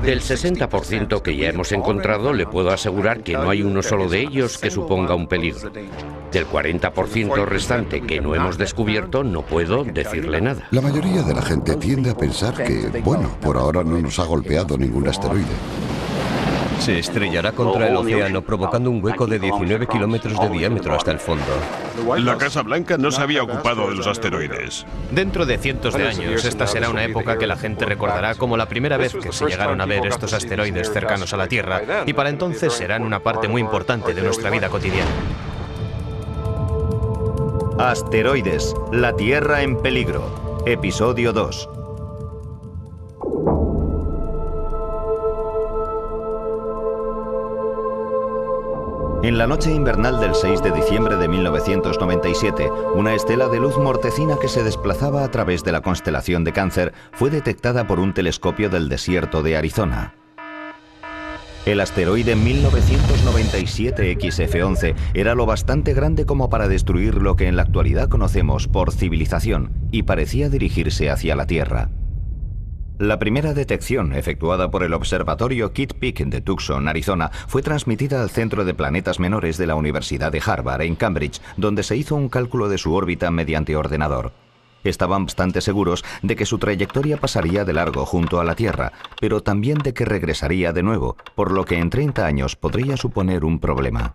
Del 60% que ya hemos encontrado, le puedo asegurar que no hay uno solo de ellos que suponga un peligro. Del 40% restante que no hemos descubierto, no puedo decirle nada. La mayoría de la gente tiende a pensar que, bueno, por ahora no nos ha golpeado ningún asteroide. Se estrellará contra el océano, provocando un hueco de 19 kilómetros de diámetro hasta el fondo. La Casa Blanca no se había ocupado de los asteroides. Dentro de cientos de años, esta será una época que la gente recordará como la primera vez que se llegaron a ver estos asteroides cercanos a la Tierra, y para entonces serán una parte muy importante de nuestra vida cotidiana. Asteroides, la Tierra en peligro. Episodio 2. En la noche invernal del 6 de diciembre de 1997, una estela de luz mortecina que se desplazaba a través de la constelación de Cáncer fue detectada por un telescopio del desierto de Arizona. El asteroide 1997 XF11 era lo bastante grande como para destruir lo que en la actualidad conocemos por civilización y parecía dirigirse hacia la Tierra. La primera detección, efectuada por el observatorio Kitt Peak de Tucson, Arizona, fue transmitida al Centro de Planetas Menores de la Universidad de Harvard, en Cambridge, donde se hizo un cálculo de su órbita mediante ordenador. Estaban bastante seguros de que su trayectoria pasaría de largo junto a la Tierra, pero también de que regresaría de nuevo, por lo que en 30 años podría suponer un problema.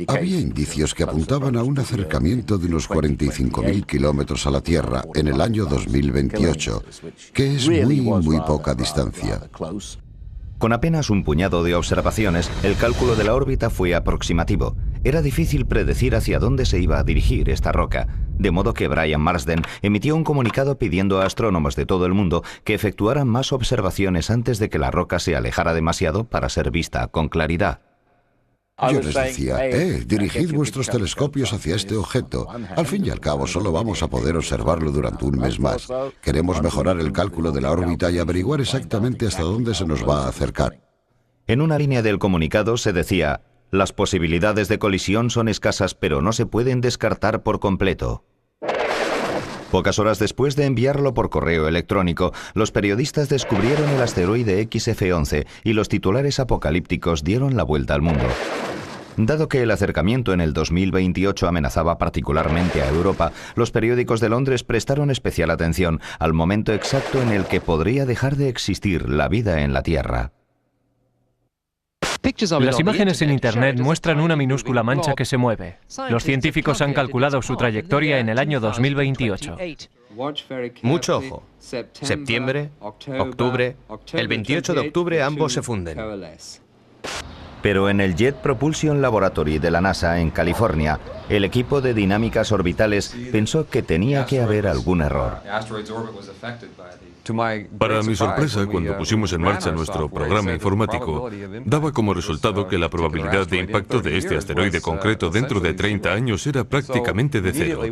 Había indicios que apuntaban a un acercamiento de unos 45.000 kilómetros a la Tierra en el año 2028, que es muy poca distancia. Con apenas un puñado de observaciones, el cálculo de la órbita fue aproximativo. Era difícil predecir hacia dónde se iba a dirigir esta roca, de modo que Brian Marsden emitió un comunicado pidiendo a astrónomos de todo el mundo que efectuaran más observaciones antes de que la roca se alejara demasiado para ser vista con claridad. Yo les decía, dirigid vuestros telescopios hacia este objeto. Al fin y al cabo, solo vamos a poder observarlo durante un mes más. Queremos mejorar el cálculo de la órbita y averiguar exactamente hasta dónde se nos va a acercar. En una línea del comunicado se decía, las posibilidades de colisión son escasas, pero no se pueden descartar por completo. Pocas horas después de enviarlo por correo electrónico, los periodistas descubrieron el asteroide XF11 y los titulares apocalípticos dieron la vuelta al mundo. Dado que el acercamiento en el 2028 amenazaba particularmente a Europa, los periódicos de Londres prestaron especial atención al momento exacto en el que podría dejar de existir la vida en la Tierra. Las imágenes en Internet muestran una minúscula mancha que se mueve. Los científicos han calculado su trayectoria en el año 2028. Mucho ojo. Septiembre, octubre, el 28 de octubre ambos se funden. Pero en el Jet Propulsion Laboratory de la NASA en California, el equipo de dinámicas orbitales pensó que tenía que haber algún error. Para mi sorpresa, cuando pusimos en marcha nuestro programa informático, daba como resultado que la probabilidad de impacto de este asteroide concreto dentro de 30 años era prácticamente de cero.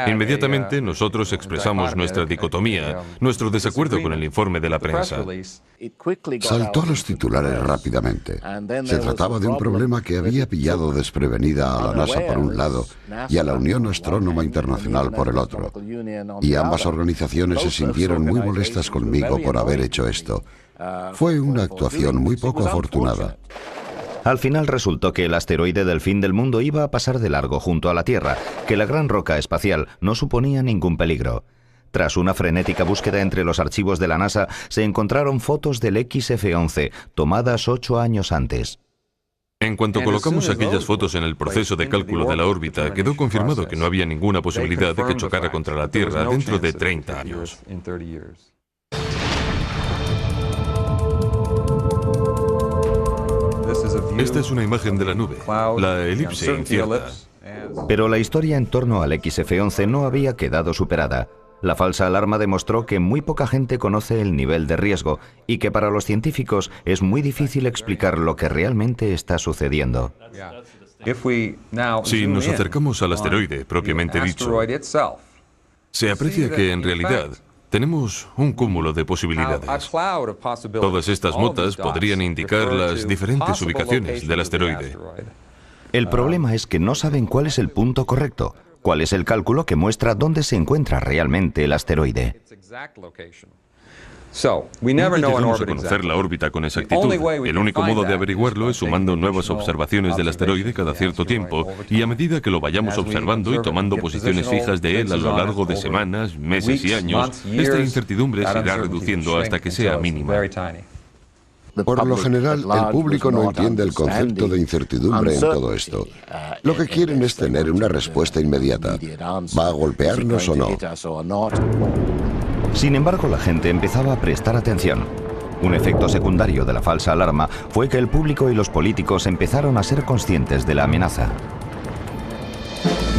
Inmediatamente nosotros expresamos nuestra dicotomía, nuestro desacuerdo con el informe de la prensa. Saltó a los titulares rápidamente. Se trataba de un problema que había pillado desprevenida a la NASA por un lado y a la Unión Astrónoma Internacional por el otro. Y ambas organizaciones se sintieron muy molestas conmigo por haber hecho esto. Fue una actuación muy poco afortunada. Al final resultó que el asteroide del fin del mundo iba a pasar de largo junto a la Tierra, que la gran roca espacial no suponía ningún peligro. Tras una frenética búsqueda entre los archivos de la NASA, se encontraron fotos del XF11, tomadas 8 años antes. En cuanto colocamos aquellas fotos en el proceso de cálculo de la órbita, quedó confirmado que no había ninguna posibilidad de que chocara contra la Tierra dentro de 30 años. Esta es una imagen de la nube, la elipse incierta. Pero la historia en torno al XF11 no había quedado superada. La falsa alarma demostró que muy poca gente conoce el nivel de riesgo y que para los científicos es muy difícil explicar lo que realmente está sucediendo. Si nos acercamos al asteroide propiamente dicho, se aprecia que en realidad tenemos un cúmulo de posibilidades. Todas estas motas podrían indicar las diferentes ubicaciones del asteroide. El problema es que no saben cuál es el punto correcto. ¿Cuál es el cálculo que muestra dónde se encuentra realmente el asteroide? Nunca llegamos a conocer la órbita con exactitud. El único modo de averiguarlo es sumando nuevas observaciones del asteroide cada cierto tiempo, y a medida que lo vayamos observando y tomando posiciones fijas de él a lo largo de semanas, meses y años, esta incertidumbre se irá reduciendo hasta que sea mínima. Por lo general, el público no entiende el concepto de incertidumbre en todo esto. Lo que quieren es tener una respuesta inmediata. ¿Va a golpearnos o no? Sin embargo, la gente empezaba a prestar atención. Un efecto secundario de la falsa alarma fue que el público y los políticos empezaron a ser conscientes de la amenaza.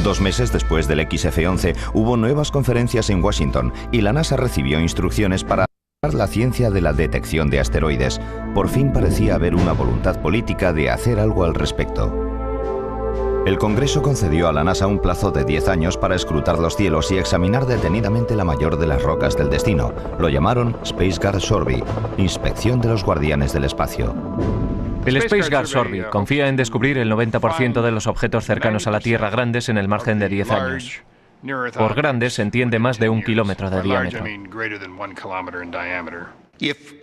2 meses después del XF-11 hubo nuevas conferencias en Washington y la NASA recibió instrucciones para la ciencia de la detección de asteroides. Por fin parecía haber una voluntad política de hacer algo al respecto. El Congreso concedió a la NASA un plazo de 10 años para escrutar los cielos y examinar detenidamente la mayor de las rocas del destino. Lo llamaron Space Guard Survey, Inspección de los Guardianes del Espacio. El Space Guard Survey confía en descubrir el 90% de los objetos cercanos a la Tierra grandes en el margen de 10 años. Por grandes se entiende más de 1 kilómetro de diámetro.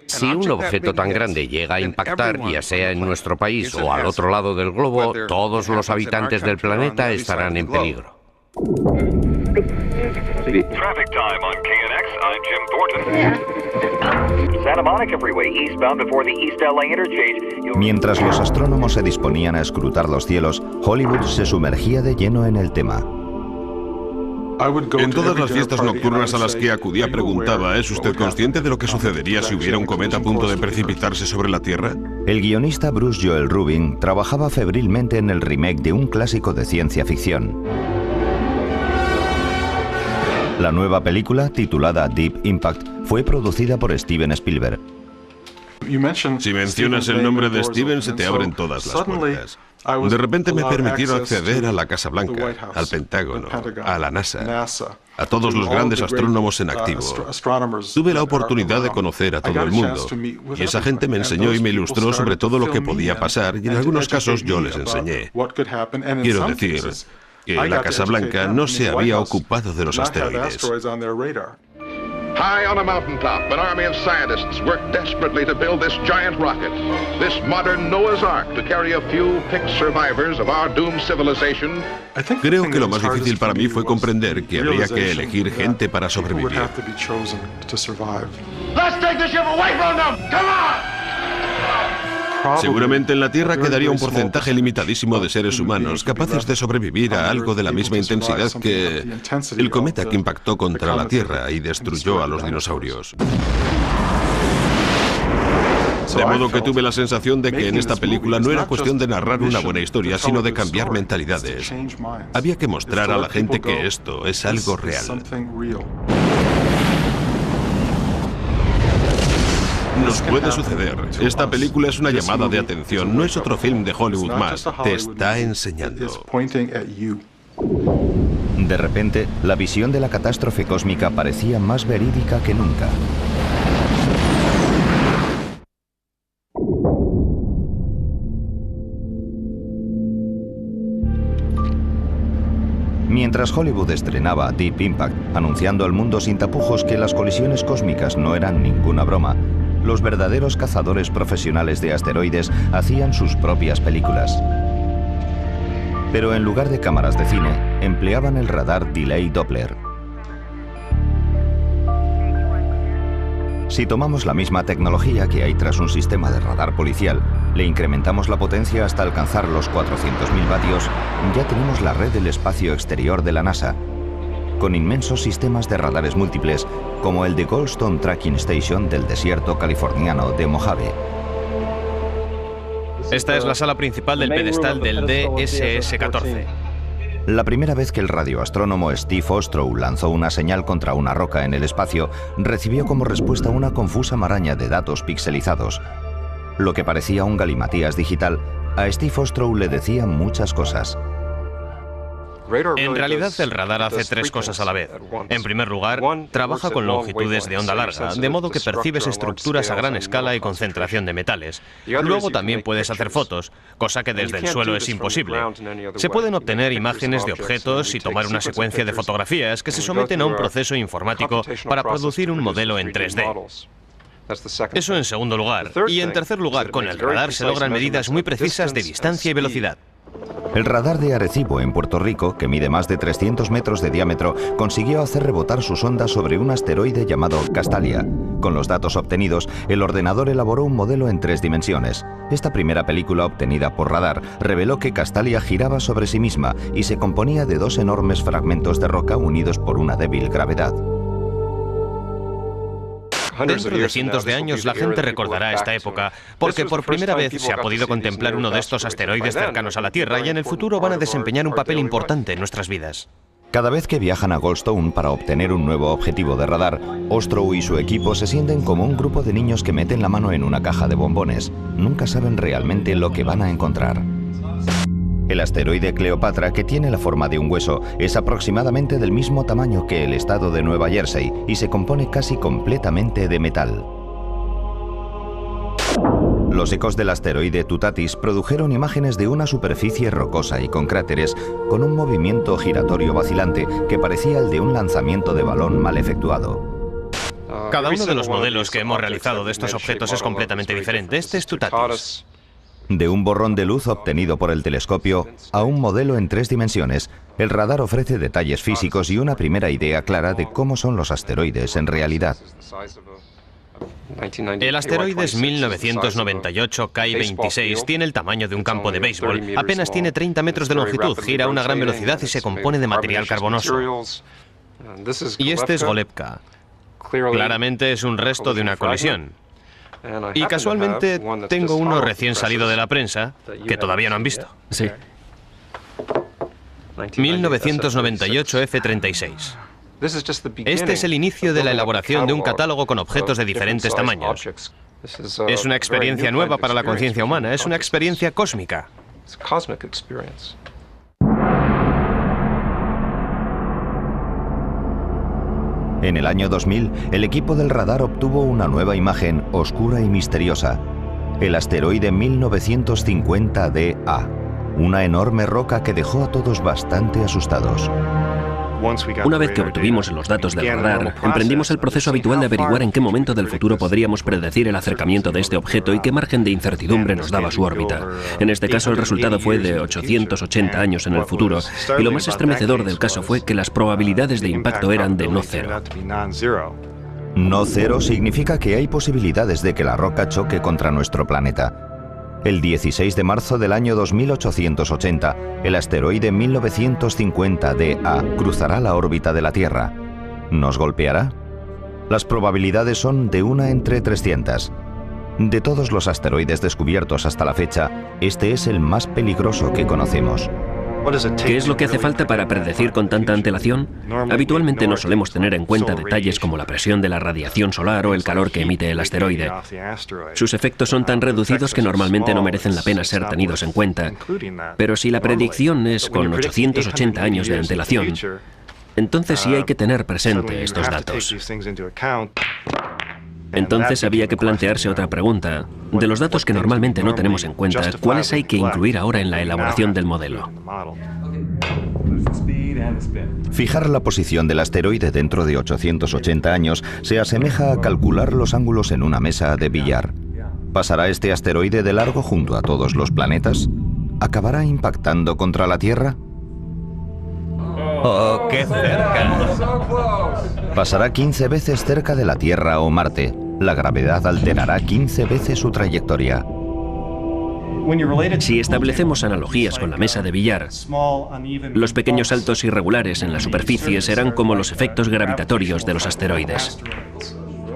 Si un objeto tan grande llega a impactar, ya sea en nuestro país o al otro lado del globo, todos los habitantes del planeta estarán en peligro. Mientras los astrónomos se disponían a escrutar los cielos, Hollywood se sumergía de lleno en el tema. En todas las fiestas nocturnas a las que acudía preguntaba, ¿es usted consciente de lo que sucedería si hubiera un cometa a punto de precipitarse sobre la Tierra? El guionista Bruce Joel Rubin trabajaba febrilmente en el remake de un clásico de ciencia ficción. La nueva película, titulada Deep Impact, fue producida por Steven Spielberg. Si mencionas el nombre de Steven, se te abren todas las puertas. De repente me permitieron acceder a la Casa Blanca, al Pentágono, a la NASA, a todos los grandes astrónomos en activo. Tuve la oportunidad de conocer a todo el mundo, y esa gente me enseñó y me ilustró sobre todo lo que podía pasar, y en algunos casos yo les enseñé. Quiero decir que la Casa Blanca no se había ocupado de los asteroides. High on a mountaintop, an army of scientists worked desperately to build this giant rocket, this modern Noah's Ark to carry a few picked survivors of our doomed civilization. Creo que lo más difícil para mí fue comprender que habría que elegir gente para sobrevivir. Let's take the ship away from them! Come on! Seguramente en la Tierra quedaría un porcentaje limitadísimo de seres humanos capaces de sobrevivir a algo de la misma intensidad que el cometa que impactó contra la Tierra y destruyó a los dinosaurios. De modo que tuve la sensación de que en esta película no era cuestión de narrar una buena historia, sino de cambiar mentalidades. Había que mostrar a la gente que esto es algo real. Nos puede suceder. Esta película es una llamada de atención, no es otro film de Hollywood más. Te está enseñando. De repente, la visión de la catástrofe cósmica parecía más verídica que nunca. Mientras Hollywood estrenaba Deep Impact, anunciando al mundo sin tapujos que las colisiones cósmicas no eran ninguna broma, los verdaderos cazadores profesionales de asteroides hacían sus propias películas. Pero en lugar de cámaras de cine, empleaban el radar Delay Doppler. Si tomamos la misma tecnología que hay tras un sistema de radar policial, le incrementamos la potencia hasta alcanzar los 400.000 vatios, ya tenemos la red del espacio exterior de la NASA, con inmensos sistemas de radares múltiples, como el de Goldstone Tracking Station del desierto californiano de Mojave. Esta es la sala principal del pedestal del DSS-14. La primera vez que el radioastrónomo Steve Ostrow lanzó una señal contra una roca en el espacio, recibió como respuesta una confusa maraña de datos pixelizados. Lo que parecía un galimatías digital, a Steve Ostrow le decía muchas cosas. En realidad, el radar hace tres cosas a la vez. En primer lugar, trabaja con longitudes de onda larga, de modo que percibes estructuras a gran escala y concentración de metales. Luego también puedes hacer fotos, cosa que desde el suelo es imposible. Se pueden obtener imágenes de objetos y tomar una secuencia de fotografías que se someten a un proceso informático para producir un modelo en 3D. Eso en segundo lugar. Y en tercer lugar, con el radar se logran medidas muy precisas de distancia y velocidad. El radar de Arecibo, en Puerto Rico, que mide más de 300 metros de diámetro, consiguió hacer rebotar sus ondas sobre un asteroide llamado Castalia. Con los datos obtenidos, el ordenador elaboró un modelo en 3 dimensiones. Esta primera película obtenida por radar reveló que Castalia giraba sobre sí misma y se componía de 2 enormes fragmentos de roca unidos por una débil gravedad. Dentro de cientos de años la gente recordará esta época, porque por primera vez se ha podido contemplar uno de estos asteroides cercanos a la Tierra y en el futuro van a desempeñar un papel importante en nuestras vidas. Cada vez que viajan a Goldstone para obtener un nuevo objetivo de radar, Ostrow y su equipo se sienten como un grupo de niños que meten la mano en una caja de bombones. Nunca saben realmente lo que van a encontrar. El asteroide Cleopatra, que tiene la forma de un hueso, es aproximadamente del mismo tamaño que el estado de Nueva Jersey y se compone casi completamente de metal. Los ecos del asteroide Tutatis produjeron imágenes de una superficie rocosa y con cráteres, con un movimiento giratorio vacilante que parecía el de un lanzamiento de balón mal efectuado. Cada uno de los modelos que hemos realizado de estos objetos es completamente diferente. Este es Tutatis. De un borrón de luz obtenido por el telescopio a un modelo en 3 dimensiones, el radar ofrece detalles físicos y una primera idea clara de cómo son los asteroides en realidad. El asteroide es 1998 Ki-26, tiene el tamaño de un campo de béisbol, apenas tiene 30 metros de longitud, gira a una gran velocidad y se compone de material carbonoso. Y este es Golebka. Claramente es un resto de una colisión. Y casualmente tengo uno recién salido de la prensa que todavía no han visto. Sí. 1998 F-36. Este es el inicio de la elaboración de un catálogo con objetos de diferentes tamaños. Es una experiencia nueva para la conciencia humana, es una experiencia cósmica. En el año 2000, el equipo del radar obtuvo una nueva imagen oscura y misteriosa. El asteroide 1950DA, una enorme roca que dejó a todos bastante asustados. Una vez que obtuvimos los datos del radar, emprendimos el proceso habitual de averiguar en qué momento del futuro podríamos predecir el acercamiento de este objeto y qué margen de incertidumbre nos daba su órbita. En este caso, el resultado fue de 880 años en el futuro, y lo más estremecedor del caso fue que las probabilidades de impacto eran de no cero. No cero significa que hay posibilidades de que la roca choque contra nuestro planeta. El 16 de marzo del año 2880, el asteroide 1950DA cruzará la órbita de la Tierra. ¿Nos golpeará? Las probabilidades son de 1 entre 300. De todos los asteroides descubiertos hasta la fecha, este es el más peligroso que conocemos. ¿Qué es lo que hace falta para predecir con tanta antelación? Habitualmente no solemos tener en cuenta detalles como la presión de la radiación solar o el calor que emite el asteroide. Sus efectos son tan reducidos que normalmente no merecen la pena ser tenidos en cuenta. Pero si la predicción es con 880 años de antelación, entonces sí hay que tener presente estos datos. Entonces había que plantearse otra pregunta. De los datos que normalmente no tenemos en cuenta, ¿cuáles hay que incluir ahora en la elaboración del modelo? Fijar la posición del asteroide dentro de 880 años se asemeja a calcular los ángulos en una mesa de billar. ¿Pasará este asteroide de largo junto a todos los planetas? ¿Acabará impactando contra la Tierra? ¡Oh, qué cerca! Pasará 15 veces cerca de la Tierra o Marte. La gravedad alterará 15 veces su trayectoria. Si establecemos analogías con la mesa de billar, los pequeños saltos irregulares en la superficie serán como los efectos gravitatorios de los asteroides.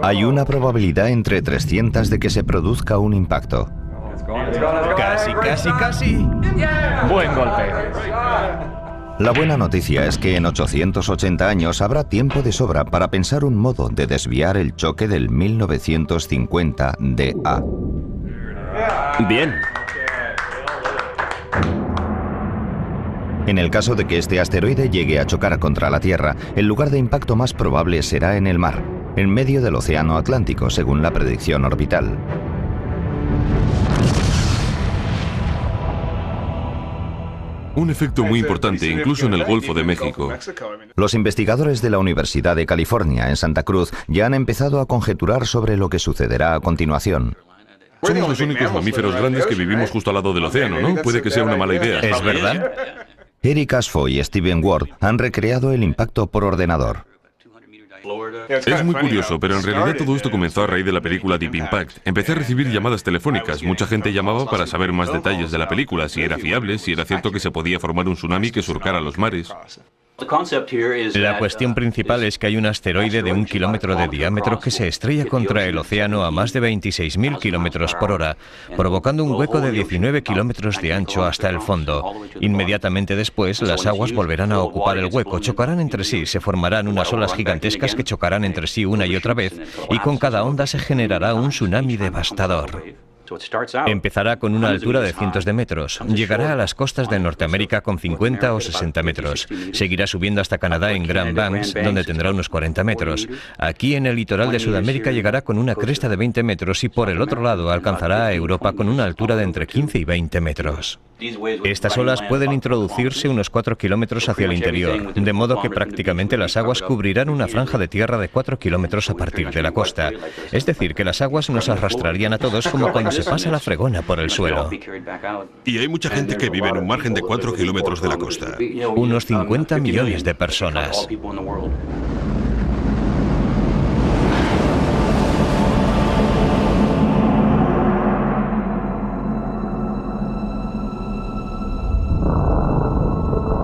Hay una probabilidad entre 300 de que se produzca un impacto. Casi, casi, casi. Buen golpe. La buena noticia es que en 880 años habrá tiempo de sobra para pensar un modo de desviar el choque del 1950DA. Bien. En el caso de que este asteroide llegue a chocar contra la Tierra, el lugar de impacto más probable será en el mar, en medio del Océano Atlántico, según la predicción orbital. Un efecto muy importante, incluso en el Golfo de México. Los investigadores de la Universidad de California, en Santa Cruz, ya han empezado a conjeturar sobre lo que sucederá a continuación. Somos los únicos mamíferos grandes que vivimos justo al lado del océano, ¿no? Puede que sea una mala idea. ¿Es verdad? Eric Asfo y Steven Ward han recreado el impacto por ordenador. Es muy curioso, pero en realidad todo esto comenzó a raíz de la película Deep Impact. Empecé a recibir llamadas telefónicas. Mucha gente llamaba para saber más detalles de la película, si era fiable, si era cierto que se podía formar un tsunami que surcara los mares. La cuestión principal es que hay un asteroide de 1 kilómetro de diámetro que se estrella contra el océano a más de 26.000 kilómetros por hora, provocando un hueco de 19 kilómetros de ancho hasta el fondo. Inmediatamente después, las aguas volverán a ocupar el hueco, chocarán entre sí, se formarán unas olas gigantescas que chocarán entre sí una y otra vez, y con cada onda se generará un tsunami devastador. Empezará con una altura de cientos de metros, llegará a las costas de Norteamérica con 50 o 60 metros, seguirá subiendo hasta Canadá en Grand Banks, donde tendrá unos 40 metros. Aquí en el litoral de Sudamérica llegará con una cresta de 20 metros y por el otro lado alcanzará a Europa con una altura de entre 15 y 20 metros. Estas olas pueden introducirse unos 4 kilómetros hacia el interior, de modo que prácticamente las aguas cubrirán una franja de tierra de 4 kilómetros a partir de la costa. Es decir, que las aguas nos arrastrarían a todos como cuando se pasa la fregona por el suelo. Y hay mucha gente que vive en un margen de 4 kilómetros de la costa. Unos 50 millones de personas.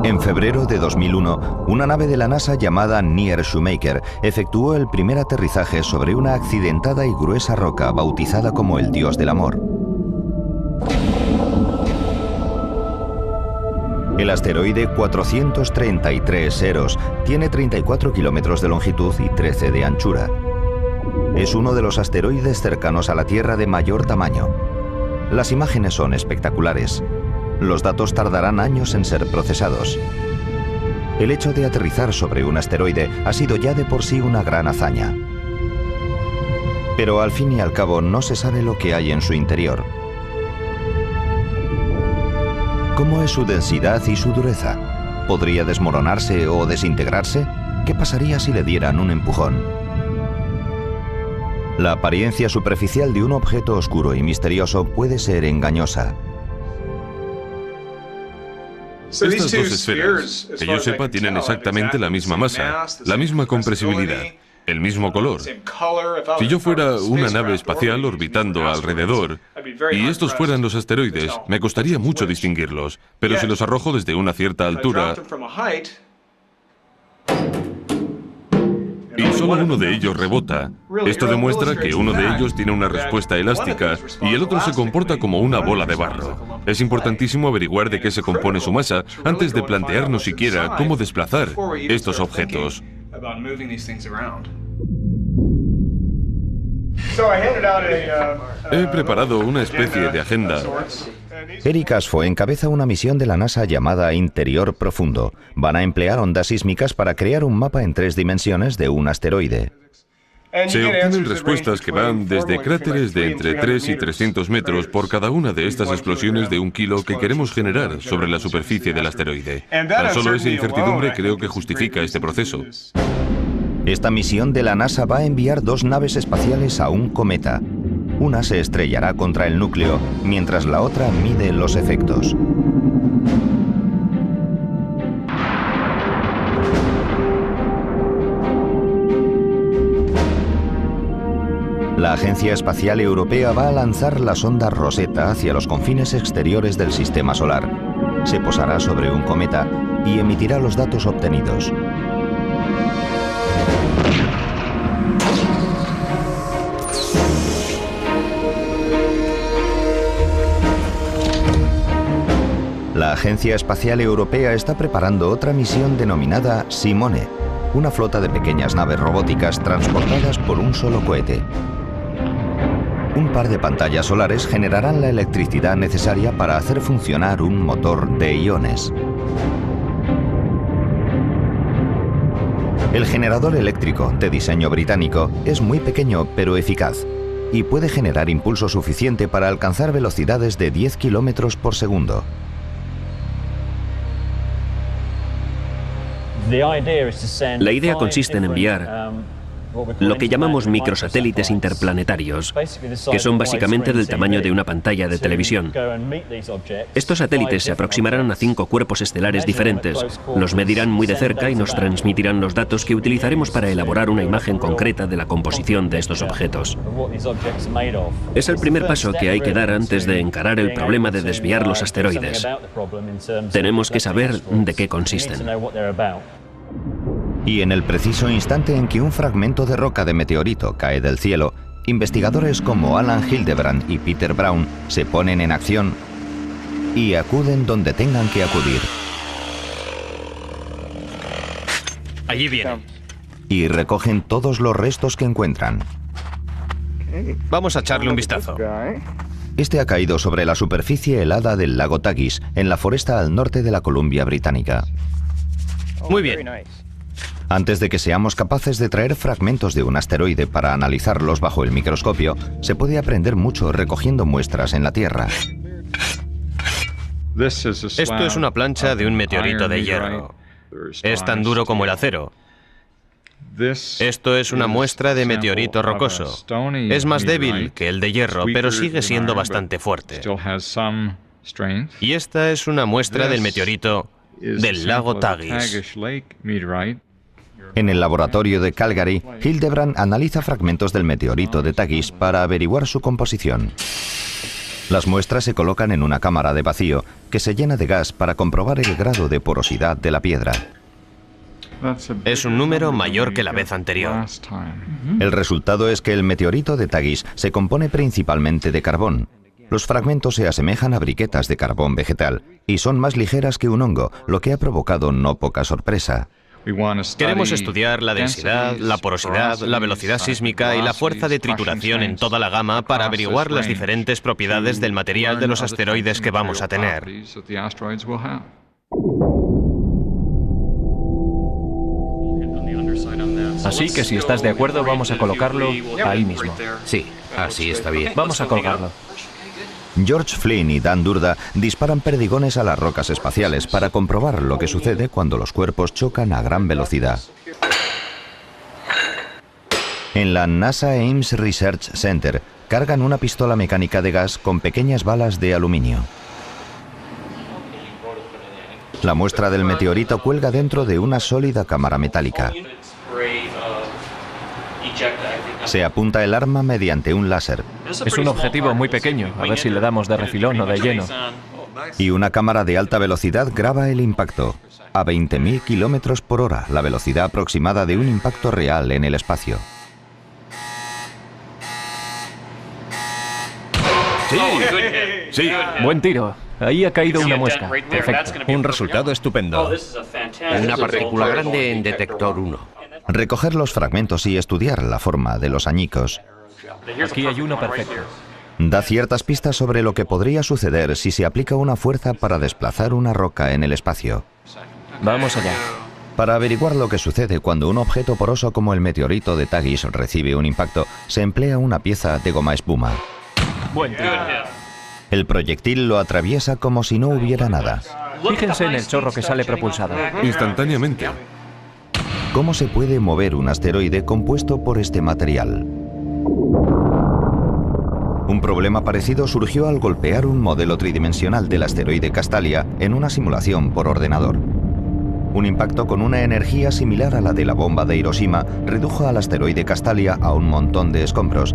En febrero de 2001, una nave de la NASA llamada Near Shoemaker efectuó el primer aterrizaje sobre una accidentada y gruesa roca bautizada como el Dios del Amor. El asteroide 433 Eros tiene 34 kilómetros de longitud y 13 de anchura. Es uno de los asteroides cercanos a la Tierra de mayor tamaño. Las imágenes son espectaculares. Los datos tardarán años en ser procesados. El hecho de aterrizar sobre un asteroide ha sido ya de por sí una gran hazaña. Pero al fin y al cabo no se sabe lo que hay en su interior. ¿Cómo es su densidad y su dureza? ¿Podría desmoronarse o desintegrarse? ¿Qué pasaría si le dieran un empujón? La apariencia superficial de un objeto oscuro y misterioso puede ser engañosa. Estas dos esferas, que yo sepa, tienen exactamente la misma masa, la misma compresibilidad, el mismo color. Si yo fuera una nave espacial orbitando alrededor y estos fueran los asteroides, me costaría mucho distinguirlos, pero si los arrojo desde una cierta altura y solo uno de ellos rebota, esto demuestra que uno de ellos tiene una respuesta elástica y el otro se comporta como una bola de barro. Es importantísimo averiguar de qué se compone su masa antes de plantearnos siquiera cómo desplazar estos objetos. He preparado una especie de agenda. Eric Asfo encabeza una misión de la NASA llamada Interior Profundo. Van a emplear ondas sísmicas para crear un mapa en 3 dimensiones de un asteroide. Se obtienen respuestas que van desde cráteres de entre 3 y 300 metros por cada una de estas explosiones de 1 kilo que queremos generar sobre la superficie del asteroide. Tan solo esa incertidumbre creo que justifica este proceso. Esta misión de la NASA va a enviar 2 naves espaciales a un cometa. Una se estrellará contra el núcleo, mientras la otra mide los efectos. La Agencia Espacial Europea va a lanzar la sonda Rosetta hacia los confines exteriores del Sistema Solar. Se posará sobre un cometa y emitirá los datos obtenidos. La Agencia Espacial Europea está preparando otra misión denominada Simone, una flota de pequeñas naves robóticas transportadas por un solo cohete. Un par de pantallas solares generarán la electricidad necesaria para hacer funcionar un motor de iones. El generador eléctrico, de diseño británico, es muy pequeño pero eficaz y puede generar impulso suficiente para alcanzar velocidades de 10 kilómetros por segundo. La idea consiste en enviar lo que llamamos microsatélites interplanetarios, que son básicamente del tamaño de una pantalla de televisión. Estos satélites se aproximarán a 5 cuerpos estelares diferentes, los medirán muy de cerca y nos transmitirán los datos que utilizaremos para elaborar una imagen concreta de la composición de estos objetos. Es el primer paso que hay que dar antes de encarar el problema de desviar los asteroides. Tenemos que saber de qué consisten. Y en el preciso instante en que un fragmento de roca de meteorito cae del cielo, investigadores como Alan Hildebrand y Peter Brown se ponen en acción y acuden donde tengan que acudir. Allí viene. Y recogen todos los restos que encuentran. Vamos a echarle un vistazo. Este ha caído sobre la superficie helada del lago Tagus, en la foresta al norte de la Columbia Británica. Muy bien. Antes de que seamos capaces de traer fragmentos de un asteroide para analizarlos bajo el microscopio, se puede aprender mucho recogiendo muestras en la Tierra. Esto es una plancha de un meteorito de hierro. Es tan duro como el acero. Esto es una muestra de meteorito rocoso. Es más débil que el de hierro, pero sigue siendo bastante fuerte. Y esta es una muestra del meteorito del lago Tagus. En el laboratorio de Calgary, Hildebrand analiza fragmentos del meteorito de Tagus para averiguar su composición. Las muestras se colocan en una cámara de vacío que se llena de gas para comprobar el grado de porosidad de la piedra. Es un número mayor que la vez anterior. El resultado es que el meteorito de Tagus se compone principalmente de carbón. Los fragmentos se asemejan a briquetas de carbón vegetal y son más ligeras que un hongo, lo que ha provocado no poca sorpresa. Queremos estudiar la densidad, la porosidad, la velocidad sísmica y la fuerza de trituración en toda la gama para averiguar las diferentes propiedades del material de los asteroides que vamos a tener. Así que si estás de acuerdo, vamos a colocarlo ahí mismo. Sí, así está bien. Vamos a colgarlo. George Flynn y Dan Durda disparan perdigones a las rocas espaciales para comprobar lo que sucede cuando los cuerpos chocan a gran velocidad. En la NASA Ames Research Center cargan una pistola mecánica de gas con pequeñas balas de aluminio. La muestra del meteorito cuelga dentro de una sólida cámara metálica. Se apunta el arma mediante un láser. Es un objetivo muy pequeño, a ver si le damos de refilón o de lleno. Y una cámara de alta velocidad graba el impacto. A 20.000 kilómetros por hora, la velocidad aproximada de un impacto real en el espacio. Sí. Buen tiro. Ahí ha caído una muesca. Perfecto. Un resultado estupendo. Una partícula grande en detector 1. Recoger los fragmentos y estudiar la forma de los añicos. Aquí hay uno perfecto. Da ciertas pistas sobre lo que podría suceder si se aplica una fuerza para desplazar una roca en el espacio. Vamos allá. Para averiguar lo que sucede cuando un objeto poroso como el meteorito de Tagus recibe un impacto, se emplea una pieza de goma espuma. Buen tiro. El proyectil lo atraviesa como si no hubiera nada. Fíjense en el chorro que sale propulsado. Instantáneamente. ¿Cómo se puede mover un asteroide compuesto por este material? Un problema parecido surgió al golpear un modelo tridimensional del asteroide Castalia en una simulación por ordenador. Un impacto con una energía similar a la de la bomba de Hiroshima redujo al asteroide Castalia a un montón de escombros,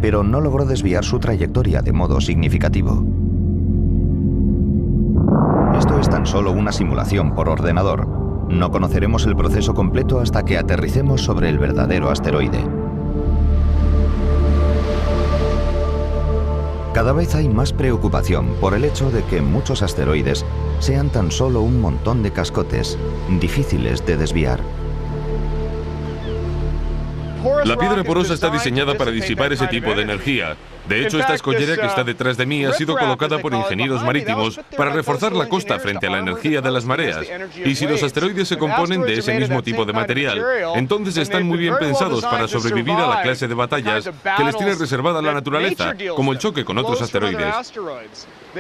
pero no logró desviar su trayectoria de modo significativo. Esto es tan solo una simulación por ordenador. No conoceremos el proceso completo hasta que aterricemos sobre el verdadero asteroide. Cada vez hay más preocupación por el hecho de que muchos asteroides sean tan solo un montón de cascotes, difíciles de desviar. La piedra porosa está diseñada para disipar ese tipo de energía. De hecho, esta escollera que está detrás de mí ha sido colocada por ingenieros marítimos para reforzar la costa frente a la energía de las mareas. Y si los asteroides se componen de ese mismo tipo de material, entonces están muy bien pensados para sobrevivir a la clase de batallas que les tiene reservada la naturaleza, como el choque con otros asteroides.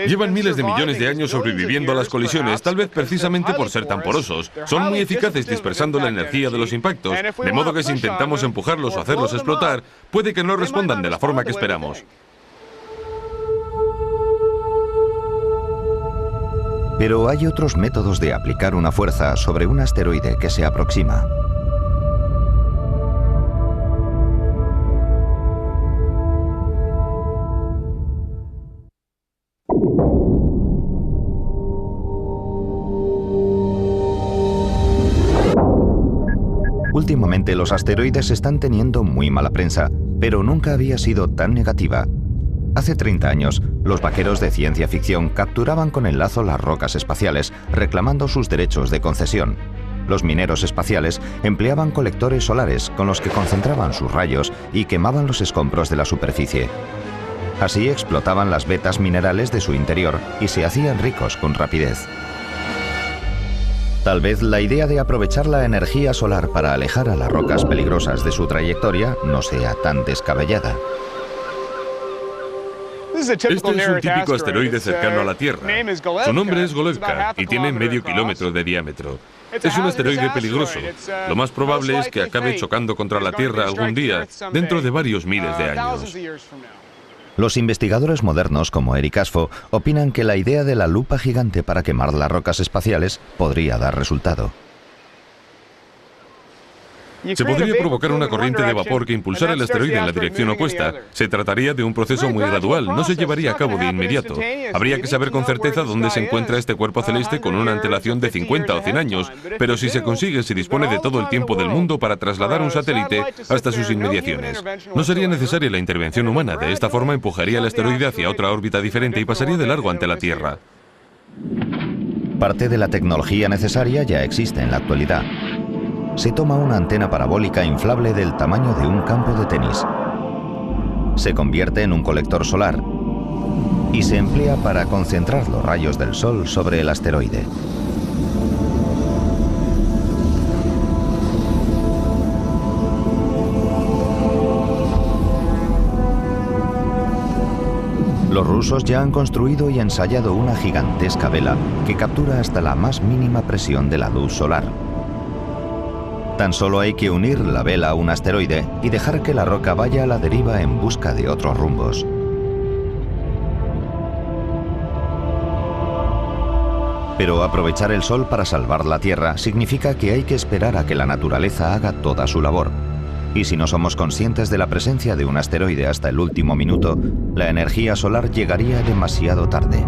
Llevan miles de millones de años sobreviviendo a las colisiones, tal vez precisamente por ser tan porosos. Son muy eficaces dispersando la energía de los impactos, de modo que si intentamos empujarlos o hacerlos explotar, puede que no respondan de la forma que esperamos. Pero hay otros métodos de aplicar una fuerza sobre un asteroide que se aproxima. Últimamente los asteroides están teniendo muy mala prensa, pero nunca había sido tan negativa. Hace 30 años, los vaqueros de ciencia ficción capturaban con el lazo las rocas espaciales, reclamando sus derechos de concesión. Los mineros espaciales empleaban colectores solares con los que concentraban sus rayos y quemaban los escombros de la superficie. Así explotaban las vetas minerales de su interior y se hacían ricos con rapidez. Tal vez la idea de aprovechar la energía solar para alejar a las rocas peligrosas de su trayectoria no sea tan descabellada. Este es un típico asteroide cercano a la Tierra. Su nombre es Golevka y tiene medio kilómetro de diámetro. Es un asteroide peligroso. Lo más probable es que acabe chocando contra la Tierra algún día, dentro de varios miles de años. Los investigadores modernos, como Eric Asfo, opinan que la idea de la lupa gigante para quemar las rocas espaciales podría dar resultado. Se podría provocar una corriente de vapor que impulsara el asteroide en la dirección opuesta. Se trataría de un proceso muy gradual, no se llevaría a cabo de inmediato. Habría que saber con certeza dónde se encuentra este cuerpo celeste con una antelación de 50 o 100 años, pero si se consigue, se dispone de todo el tiempo del mundo para trasladar un satélite hasta sus inmediaciones. No sería necesaria la intervención humana, de esta forma empujaría el asteroide hacia otra órbita diferente y pasaría de largo ante la Tierra. Parte de la tecnología necesaria ya existe en la actualidad. Se toma una antena parabólica inflable del tamaño de un campo de tenis. Se convierte en un colector solar y se emplea para concentrar los rayos del Sol sobre el asteroide. Los rusos ya han construido y ensayado una gigantesca vela que captura hasta la más mínima presión de la luz solar. Tan solo hay que unir la vela a un asteroide y dejar que la roca vaya a la deriva en busca de otros rumbos. Pero aprovechar el Sol para salvar la Tierra significa que hay que esperar a que la naturaleza haga toda su labor. Y si no somos conscientes de la presencia de un asteroide hasta el último minuto, la energía solar llegaría demasiado tarde.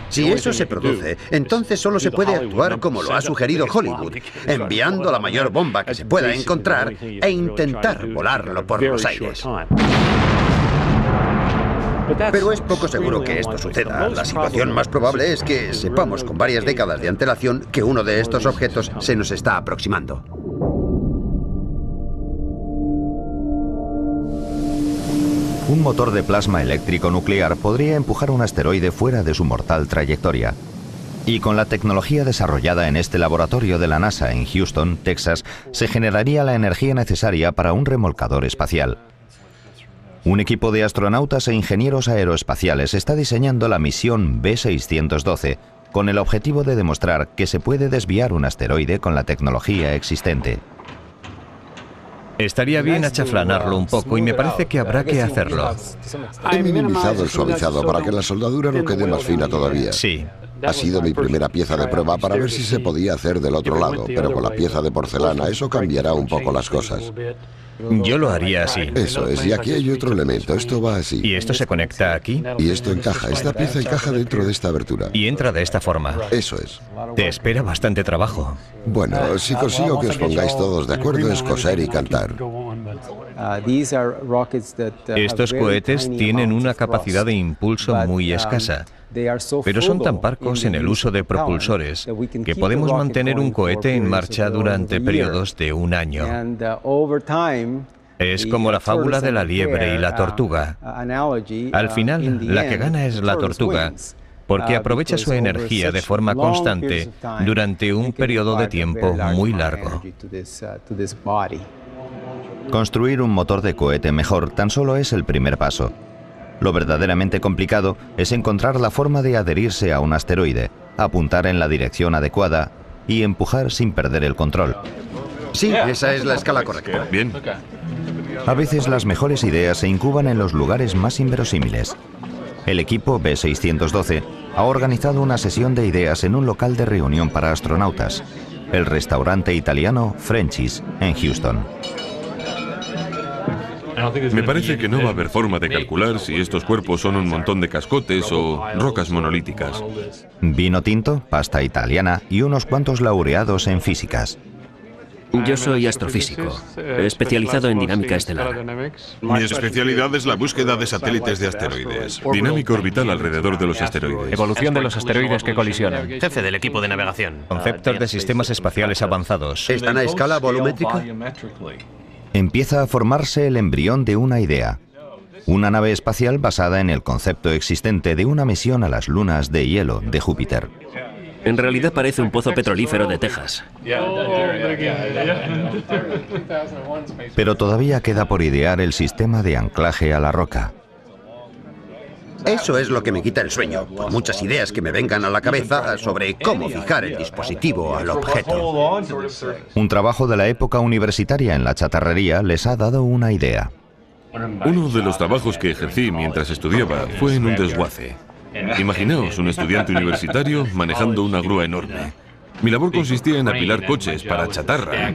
Si eso se produce, entonces solo se puede actuar como lo ha sugerido Hollywood, enviando la mayor bomba que se pueda encontrar e intentar volarlo por los aires. Pero es poco seguro que esto suceda. La situación más probable es que sepamos con varias décadas de antelación que uno de estos objetos se nos está aproximando. Un motor de plasma eléctrico nuclear podría empujar un asteroide fuera de su mortal trayectoria. Y con la tecnología desarrollada en este laboratorio de la NASA en Houston, Texas, se generaría la energía necesaria para un remolcador espacial. Un equipo de astronautas e ingenieros aeroespaciales está diseñando la misión B612 con el objetivo de demostrar que se puede desviar un asteroide con la tecnología existente. Estaría bien achaflanarlo un poco y me parece que habrá que hacerlo. He minimizado el suavizado para que la soldadura no quede más fina todavía. Sí. Ha sido mi primera pieza de prueba para ver si se podía hacer del otro lado, pero con la pieza de porcelana eso cambiará un poco las cosas. Yo lo haría así. Eso es, y aquí hay otro elemento, esto va así. ¿Y esto se conecta aquí? Y esto encaja, esta pieza encaja dentro de esta abertura. Y entra de esta forma. Eso es. Te espera bastante trabajo. Bueno, si consigo que os pongáis todos de acuerdo es coser y cantar. Estos cohetes tienen una capacidad de impulso muy escasa. pero son tan parcos en el uso de propulsores que podemos mantener un cohete en marcha durante periodos de un año. Es como la fábula de la liebre y la tortuga. Al final, la que gana es la tortuga, porque aprovecha su energía de forma constante durante un periodo de tiempo muy largo. Construir un motor de cohete mejor tan solo es el primer paso. Lo verdaderamente complicado es encontrar la forma de adherirse a un asteroide, apuntar en la dirección adecuada y empujar sin perder el control. Sí, esa es la escala correcta. Bien. A veces las mejores ideas se incuban en los lugares más inverosímiles. El equipo B612 ha organizado una sesión de ideas en un local de reunión para astronautas, el restaurante italiano Frenchies, en Houston. Me parece que no va a haber forma de calcular si estos cuerpos son un montón de cascotes o rocas monolíticas. Vino tinto, pasta italiana y unos cuantos laureados en físicas. Yo soy astrofísico, especializado en dinámica estelar. Mi especialidad es la búsqueda de satélites de asteroides. Dinámica orbital alrededor de los asteroides. Evolución de los asteroides que colisionan. Jefe del equipo de navegación. Conceptos de sistemas espaciales avanzados. ¿Están a escala volumétrica? Empieza a formarse el embrión de una idea. Una nave espacial basada en el concepto existente de una misión a las lunas de hielo de Júpiter. En realidad parece un pozo petrolífero de Texas. Pero todavía queda por idear el sistema de anclaje a la roca. Eso es lo que me quita el sueño, por muchas ideas que me vengan a la cabeza sobre cómo fijar el dispositivo al objeto. Un trabajo de la época universitaria en la chatarrería les ha dado una idea. Uno de los trabajos que ejercí mientras estudiaba fue en un desguace. Imaginaos un estudiante universitario manejando una grúa enorme. Mi labor consistía en apilar coches para chatarra.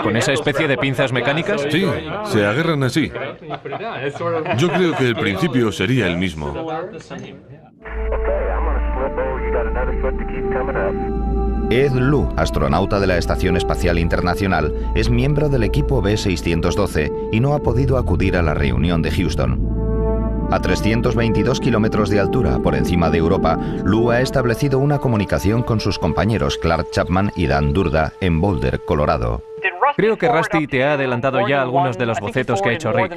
¿Con esa especie de pinzas mecánicas? Sí, se agarran así. Yo creo que el principio sería el mismo. Ed Lu, astronauta de la Estación Espacial Internacional, es miembro del equipo B612 y no ha podido acudir a la reunión de Houston. A 322 kilómetros de altura por encima de Europa, Lu ha establecido una comunicación con sus compañeros Clark Chapman y Dan Durda en Boulder, Colorado. Creo que Rusty te ha adelantado ya algunos de los bocetos que ha hecho Rick.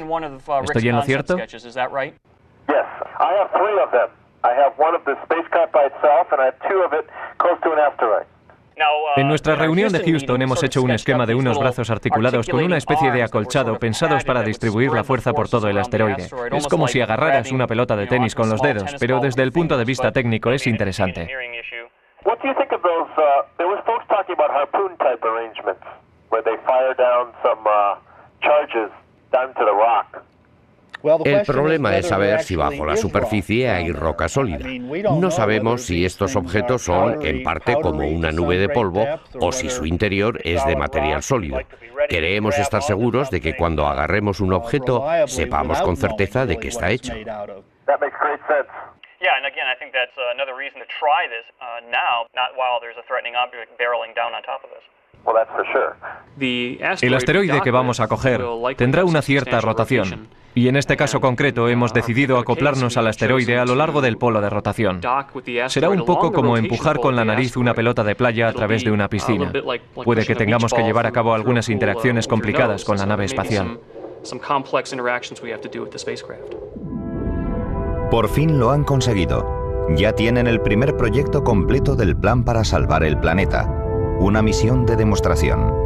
¿Estoy en lo cierto? En nuestra reunión de Houston hemos hecho un esquema de unos brazos articulados con una especie de acolchado pensados para distribuir la fuerza por todo el asteroide. Es como si agarraras una pelota de tenis con los dedos, pero desde el punto de vista técnico es interesante. El problema es saber si bajo la superficie hay roca sólida. No sabemos si estos objetos son en parte como una nube de polvo o si su interior es de material sólido. Queremos estar seguros de que cuando agarremos un objeto sepamos con certeza de qué está hecho. El asteroide que vamos a coger tendrá una cierta rotación, y en este caso concreto hemos decidido acoplarnos al asteroide a lo largo del polo de rotación. Será un poco como empujar con la nariz una pelota de playa a través de una piscina. Puede que tengamos que llevar a cabo algunas interacciones complicadas con la nave espacial. Por fin lo han conseguido. Ya tienen el primer proyecto completo del plan para salvar el planeta. Una misión de demostración.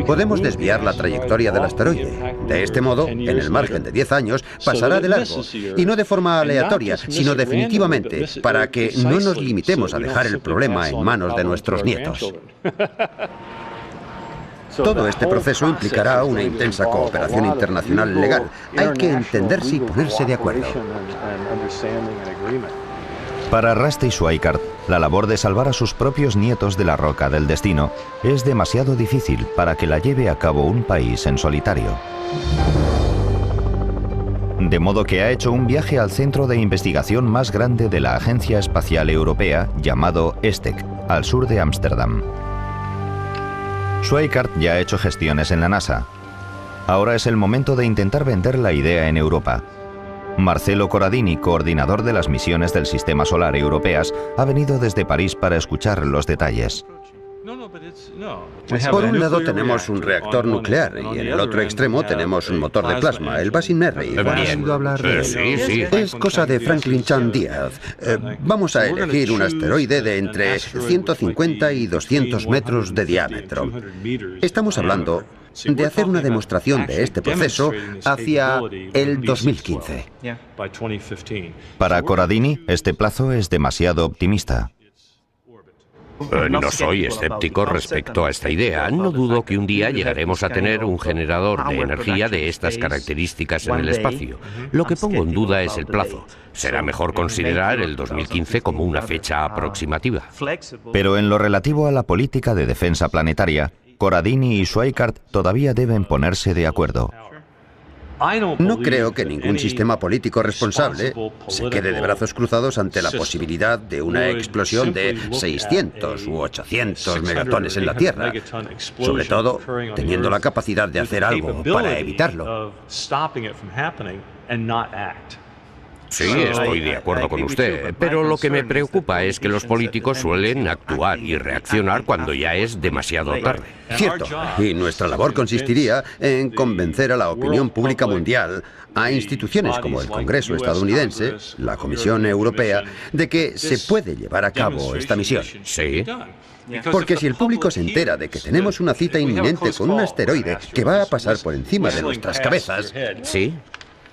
Podemos desviar la trayectoria del asteroide. De este modo, en el margen de 10 años, pasará de largo. Y no de forma aleatoria, sino definitivamente, para que no nos limitemos a dejar el problema en manos de nuestros nietos. Todo este proceso implicará una intensa cooperación internacional legal. Hay que entenderse y ponerse de acuerdo. Para Rusty Schweickart, la labor de salvar a sus propios nietos de la roca del destino es demasiado difícil para que la lleve a cabo un país en solitario. De modo que ha hecho un viaje al centro de investigación más grande de la Agencia Espacial Europea, llamado ESTEC, al sur de Ámsterdam. Schweickart ya ha hecho gestiones en la NASA. Ahora es el momento de intentar vender la idea en Europa. Marcelo Corradini, coordinador de las misiones del Sistema Solar Europeas, ha venido desde París para escuchar los detalles. Por un lado tenemos un reactor nuclear y en el otro extremo tenemos un motor de plasma, el Basin Merry. ¿Has oído hablar de él? Sí. Es cosa de Franklin Chan Díaz. Vamos a elegir un asteroide de entre 150 y 200 metros de diámetro. Estamos hablando de hacer una demostración de este proceso hacia el 2015. Para Corradini, este plazo es demasiado optimista. No soy escéptico respecto a esta idea. No dudo que un día llegaremos a tener un generador de energía de estas características en el espacio. Lo que pongo en duda es el plazo. Será mejor considerar el 2015 como una fecha aproximativa. Pero en lo relativo a la política de defensa planetaria, Corradini y Schweickart todavía deben ponerse de acuerdo. No creo que ningún sistema político responsable se quede de brazos cruzados ante la posibilidad de una explosión de 600 u 800 megatones en la Tierra, sobre todo teniendo la capacidad de hacer algo para evitarlo. Sí, estoy de acuerdo con usted, pero lo que me preocupa es que los políticos suelen actuar y reaccionar cuando ya es demasiado tarde. Cierto, y nuestra labor consistiría en convencer a la opinión pública mundial, a instituciones como el Congreso estadounidense, la Comisión Europea, de que se puede llevar a cabo esta misión. Sí. Porque si el público se entera de que tenemos una cita inminente con un asteroide que va a pasar por encima de nuestras cabezas, ¿sí?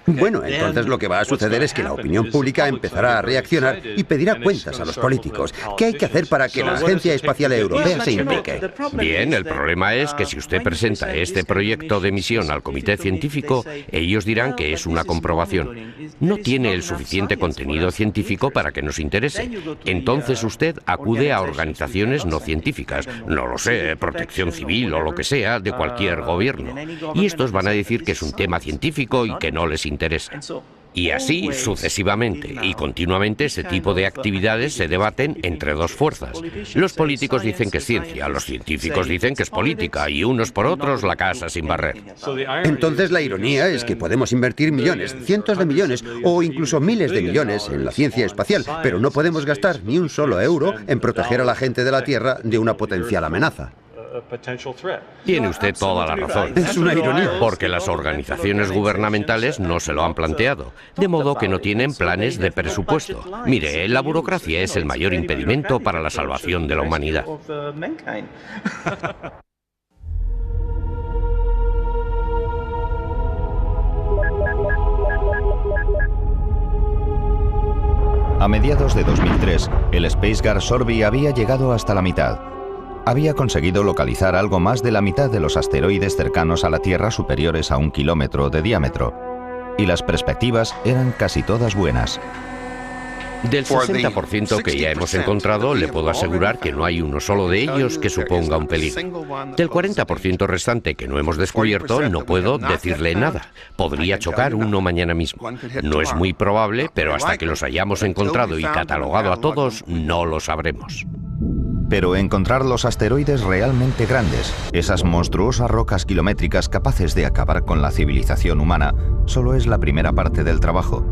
Bueno, entonces lo que va a suceder es que la opinión pública empezará a reaccionar y pedirá cuentas a los políticos. ¿Qué hay que hacer para que la Agencia Espacial Europea se implique? Bien, el problema es que si usted presenta este proyecto de misión al comité científico, ellos dirán que es una comprobación. No tiene el suficiente contenido científico para que nos interese. Entonces usted acude a organizaciones no científicas, no lo sé, Protección Civil o lo que sea, de cualquier gobierno. Y estos van a decir que es un tema científico y que no les interesa. Y así sucesivamente y continuamente este tipo de actividades se debaten entre dos fuerzas. Los políticos dicen que es ciencia, los científicos dicen que es política y unos por otros la casa sin barrer. Entonces la ironía es que podemos invertir millones, cientos de millones o incluso miles de millones en la ciencia espacial, pero no podemos gastar ni un solo euro en proteger a la gente de la Tierra de una potencial amenaza. Tiene usted toda la razón. Es una ironía. Porque las organizaciones gubernamentales no se lo han planteado, de modo que no tienen planes de presupuesto. Mire, la burocracia es el mayor impedimento para la salvación de la humanidad. A mediados de 2003, el SpaceGuard Sorby había llegado hasta la mitad. Había conseguido localizar algo más de la mitad de los asteroides cercanos a la Tierra superiores a 1 kilómetro de diámetro. Y las perspectivas eran casi todas buenas. Del 60% que ya hemos encontrado, le puedo asegurar que no hay uno solo de ellos que suponga un peligro. Del 40% restante que no hemos descubierto, no puedo decirle nada. Podría chocar uno mañana mismo. No es muy probable, pero hasta que los hayamos encontrado y catalogado a todos, no lo sabremos. Pero encontrar los asteroides realmente grandes, esas monstruosas rocas kilométricas capaces de acabar con la civilización humana, solo es la primera parte del trabajo.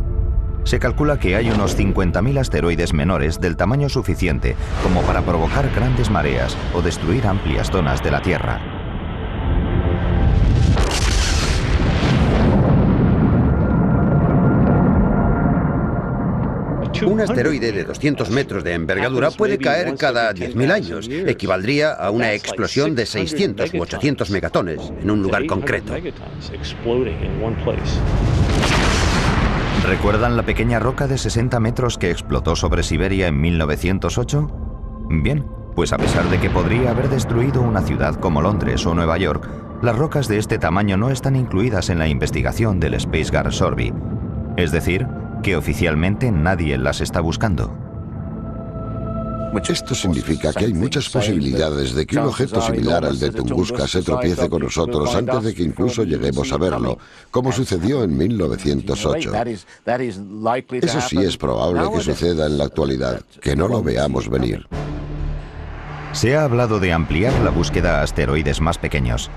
Se calcula que hay unos 50.000 asteroides menores del tamaño suficiente como para provocar grandes mareas o destruir amplias zonas de la Tierra. Un asteroide de 200 metros de envergadura puede caer cada 10.000 años. Equivaldría a una explosión de 600 u 800 megatones en un lugar concreto. ¿Recuerdan la pequeña roca de 60 metros que explotó sobre Siberia en 1908? Bien, Pues a pesar de que podría haber destruido una ciudad como Londres o Nueva York, las rocas de este tamaño no están incluidas en la investigación del Space Guard Sorby. Es decir, que oficialmente nadie las está buscando. Esto significa que hay muchas posibilidades de que un objeto similar al de Tunguska se tropiece con nosotros antes de que incluso lleguemos a verlo, como sucedió en 1908. Eso sí es probable que suceda en la actualidad, que no lo veamos venir. Se ha hablado de ampliar la búsqueda a asteroides más pequeños.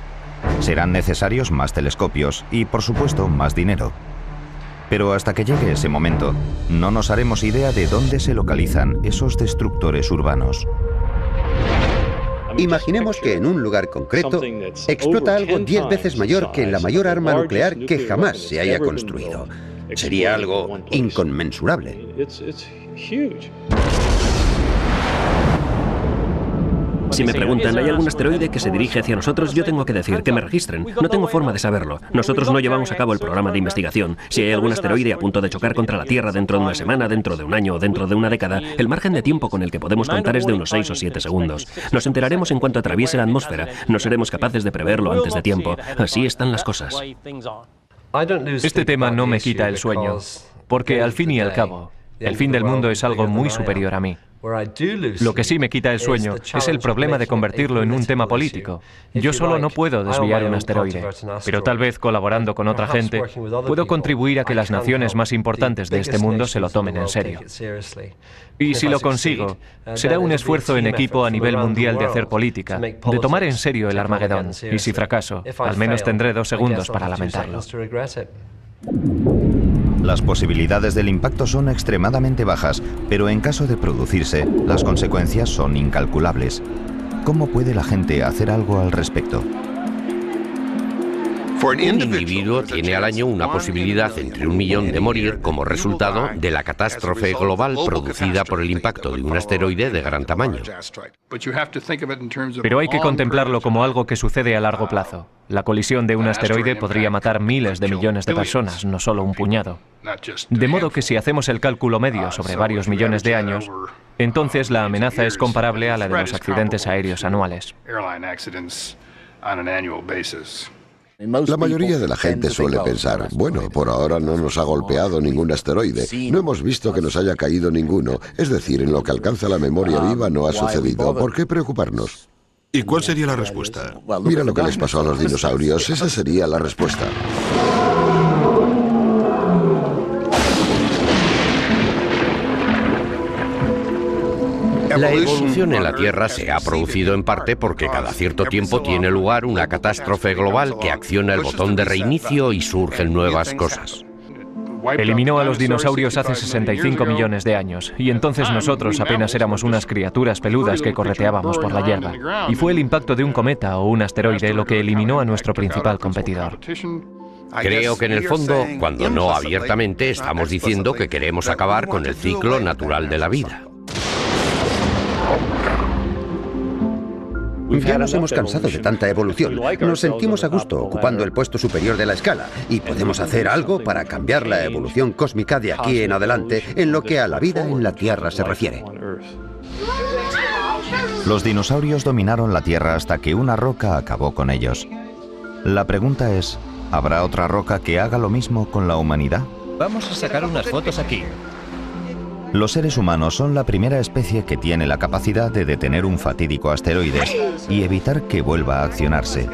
Serán necesarios más telescopios y, por supuesto, más dinero. Pero hasta que llegue ese momento, no nos haremos idea de dónde se localizan esos destructores urbanos. Imaginemos que en un lugar concreto explota algo 10 veces mayor que la mayor arma nuclear que jamás se haya construido. Sería algo inconmensurable. Si me preguntan, ¿hay algún asteroide que se dirige hacia nosotros? Yo tengo que decir que me registren. No tengo forma de saberlo. Nosotros no llevamos a cabo el programa de investigación. Si hay algún asteroide a punto de chocar contra la Tierra dentro de una semana, dentro de un año o dentro de una década, el margen de tiempo con el que podemos contar es de unos 6 o 7 segundos. Nos enteraremos en cuanto atraviese la atmósfera. No seremos capaces de preverlo antes de tiempo. Así están las cosas. Este tema no me quita el sueño, porque al fin y al cabo, el fin del mundo es algo muy superior a mí. Lo que sí me quita el sueño es el problema de convertirlo en un tema político. Yo solo no puedo desviar un asteroide, pero tal vez colaborando con otra gente puedo contribuir a que las naciones más importantes de este mundo se lo tomen en serio. Y si lo consigo, será un esfuerzo en equipo a nivel mundial de hacer política, de tomar en serio el Armagedón. Y si fracaso, al menos tendré 2 segundos para lamentarlo. Las posibilidades del impacto son extremadamente bajas, pero en caso de producirse, las consecuencias son incalculables. ¿Cómo puede la gente hacer algo al respecto? Un individuo tiene al año una posibilidad entre 1 millón de morir como resultado de la catástrofe global producida por el impacto de un asteroide de gran tamaño. Pero hay que contemplarlo como algo que sucede a largo plazo. La colisión de un asteroide podría matar miles de millones de personas, no solo un puñado. De modo que si hacemos el cálculo medio sobre varios millones de años, entonces la amenaza es comparable a la de los accidentes aéreos anuales. La mayoría de la gente suele pensar, bueno, por ahora no nos ha golpeado ningún asteroide, no hemos visto que nos haya caído ninguno, es decir, en lo que alcanza la memoria viva no ha sucedido, ¿por qué preocuparnos? ¿Y cuál sería la respuesta? Mira lo que les pasó a los dinosaurios, esa sería la respuesta. La evolución en la Tierra se ha producido en parte porque cada cierto tiempo tiene lugar una catástrofe global que acciona el botón de reinicio y surgen nuevas cosas. Eliminó a los dinosaurios hace 65 millones de años, y entonces nosotros apenas éramos unas criaturas peludas que correteábamos por la hierba. Y fue el impacto de un cometa o un asteroide lo que eliminó a nuestro principal competidor. Creo que en el fondo, cuando no abiertamente, estamos diciendo que queremos acabar con el ciclo natural de la vida. Ya nos hemos cansado de tanta evolución. Nos sentimos a gusto ocupando el puesto superior de la escala y podemos hacer algo para cambiar la evolución cósmica de aquí en adelante en lo que a la vida en la Tierra se refiere. Los dinosaurios dominaron la Tierra hasta que una roca acabó con ellos. La pregunta es, ¿habrá otra roca que haga lo mismo con la humanidad? Vamos a sacar unas fotos aquí. Los seres humanos son la primera especie que tiene la capacidad de detener un fatídico asteroide y evitar que vuelva a accionarse.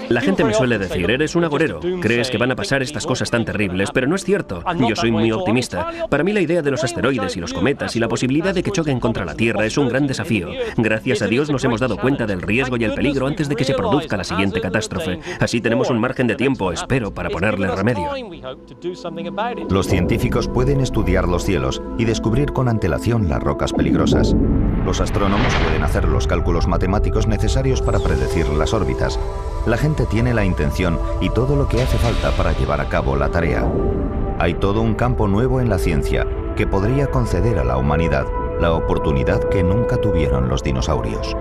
La gente me suele decir, eres un agorero, crees que van a pasar estas cosas tan terribles, pero no es cierto. Yo soy muy optimista. Para mí la idea de los asteroides y los cometas y la posibilidad de que choquen contra la Tierra es un gran desafío. Gracias a Dios nos hemos dado cuenta del riesgo y el peligro antes de que se produzca la siguiente catástrofe. Así tenemos un margen de tiempo, espero, para ponerle remedio. Los científicos pueden estudiar los cielos y descubrir con antelación las rocas peligrosas. Los astrónomos pueden hacer los cálculos matemáticos necesarios para predecir las órbitas. La gente tiene la intención y todo lo que hace falta para llevar a cabo la tarea. Hay todo un campo nuevo en la ciencia que podría conceder a la humanidad la oportunidad que nunca tuvieron los dinosaurios.